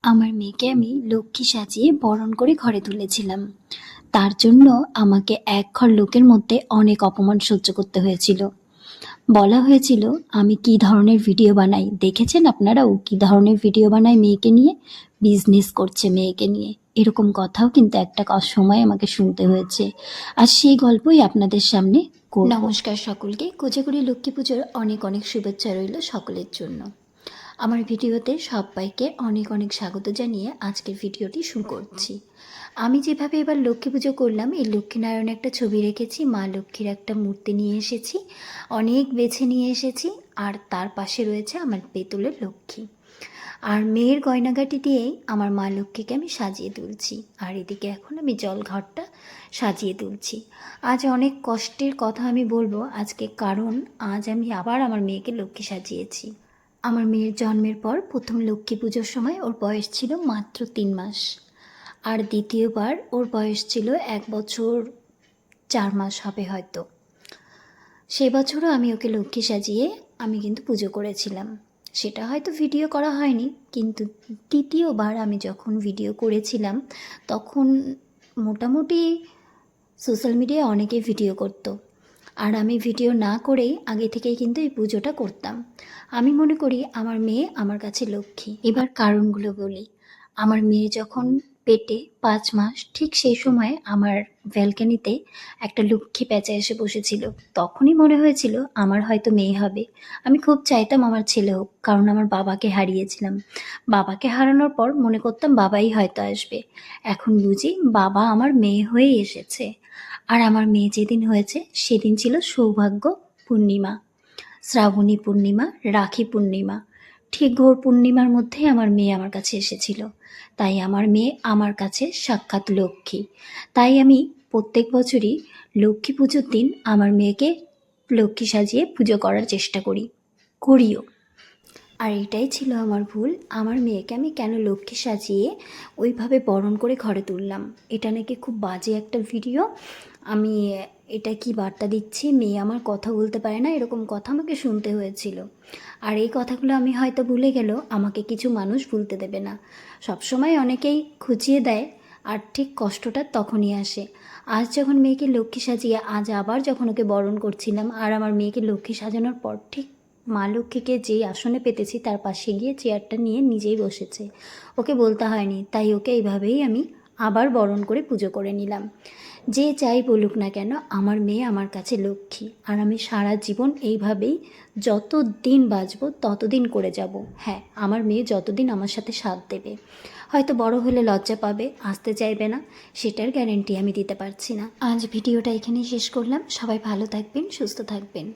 আমার মেয়েকে আমি লক্ষ্মী সাজিয়ে বরণ করে ঘরে তুলেছিলাম। তার জন্য আমাকে একঘর লোকের মধ্যে অনেক অপমান সহ্য করতে হয়েছিল। বলা হয়েছিল আমি কি ধরনের ভিডিও বানাই, দেখেছেন আপনারাও কি ধরনের ভিডিও বানাই মেয়েকে নিয়ে, বিজনেস করছে মেয়েকে নিয়ে, এরকম কথাও কিন্তু একটা সময় আমাকে শুনতে হয়েছে। আর সেই গল্পই আপনাদের সামনে করব। নমস্কার সকলকে, কোজাগরি লক্ষ্মী পুজোর অনেক অনেক শুভেচ্ছা রইল সকলের জন্য। আমার ভিডিওতে সবাইকে অনেক অনেক স্বাগত জানিয়ে আজকের ভিডিওটি শুরু করছি। আমি যেভাবে এবার লক্ষ্মী পুজো করলাম, এই লক্ষ্মীনারায়ণের একটা ছবি রেখেছি, মা লক্ষ্মীর একটা মূর্তি নিয়ে এসেছি, অনেক বেছে নিয়ে এসেছি, আর তার পাশে রয়েছে আমার পেতলের লক্ষ্মী। আর মেয়ের গয়নাগাটি দিয়েই আমার মা লক্ষ্মীকে আমি সাজিয়ে তুলছি। আর এদিকে এখন আমি জলঘরটা সাজিয়ে তুলছি। আজ অনেক কষ্টের কথা আমি বলবো আজকে, কারণ আজ আমি আবার আমার মেয়েকে লক্ষ্মী সাজিয়েছি। আমার মেয়ের জন্মের পর প্রথম লক্ষ্মী পুজোর সময় ওর বয়স ছিল মাত্র 3 মাস, আর দ্বিতীয়বার ওর বয়স ছিল 1 বছর 4 মাস হবে হয়তো। সে বছরও আমি ওকে লক্ষ্মী সাজিয়ে আমি কিন্তু পুজো করেছিলাম। সেটা হয়তো ভিডিও করা হয়নি, কিন্তু তৃতীয়বার আমি যখন ভিডিও করেছিলাম তখন মোটামুটি সোশ্যাল মিডিয়ায় অনেকেই ভিডিও করতো, আর আমি ভিডিও না করেই আগে থেকেই কিন্তু এই পুজোটা করতাম। আমি মনে করি আমার মেয়ে আমার কাছে লক্ষ্মী। এবার কারণগুলো বলি। আমার মেয়ে যখন পেটে 5 মাস, ঠিক সেই সময় আমার ব্যালকনিতে একটা লক্ষ্মী প্যাঁচা এসে বসেছিল। তখনই মনে হয়েছিল আমার হয়তো মেয়ে হবে। আমি খুব চাইতাম আমার ছেলে হোক, কারণ আমার বাবাকে হারিয়েছিলাম। বাবাকে হারানোর পর মনে করতাম বাবাই হয়তো আসবে। এখন বুঝি বাবা আমার মেয়ে হয়েই এসেছে। আর আমার মেয়ে যেদিন হয়েছে সেদিন ছিল সৌভাগ্য পূর্ণিমা, শ্রাবণী পূর্ণিমা, রাখি পূর্ণিমা। ঠিক ঘোর পূর্ণিমার মধ্যেই আমার মেয়ে আমার কাছে এসেছিল। তাই আমার মেয়ে আমার কাছে সাক্ষাৎ লক্ষ্মী। তাই আমি প্রত্যেক বছরই লক্ষ্মী পুজোর দিন আমার মেয়েকে লক্ষ্মী সাজিয়ে পুজো করার চেষ্টা করিও। আর এটাই ছিল আমার ভুল। আমার মেয়েকে আমি কেন লক্ষ্মী সাজিয়ে ওইভাবে বরণ করে ঘরে তুললাম, এটা নাকি খুব বাজে একটা ভিডিও। আমি এটা কি বার্তা দিচ্ছি, মেয়ে আমার কথা বলতে পারে না, এরকম কথা আমাকে শুনতে হয়েছিল। আর এই কথাগুলো আমি হয়তো ভুলে গেলেও আমাকে কিছু মানুষ ভুলতে দেবে না। সবসময় অনেকেই খুঁচিয়ে দেয়, আর ঠিক কষ্টটা তখনই আসে। আজ যখন মেয়েকে লক্ষ্মী সাজিয়ে আজ আবার যখন ওকে বরণ করছিলাম, আর আমার মেয়েকে লক্ষ্মী সাজানোর পর ঠিক মা লক্ষ্মীকে যেই আসনে পেতেছি তার পাশে গিয়ে চেয়ারটা নিয়ে নিজেই বসেছে। ওকে বলতে হয়নি, তাই ওকে এইভাবেই আমি আবার বরণ করে পুজো করে নিলাম। যে যাই বলুক না কেন, আমার মেয়ে আমার কাছে লক্ষ্মী, আর আমি সারা জীবন এইভাবেই যতদিন বাঁচবো ততদিন করে যাব। হ্যাঁ, আমার মেয়ে যতদিন আমার সাথে সাথ দেবে। হয়তো বড় হলে লজ্জা পাবে, আসতে চাইবে না, সেটার গ্যারেন্টি আমি দিতে পারছি না। আজ ভিডিওটা এখানেই শেষ করলাম। সবাই ভালো থাকবেন, সুস্থ থাকবেন।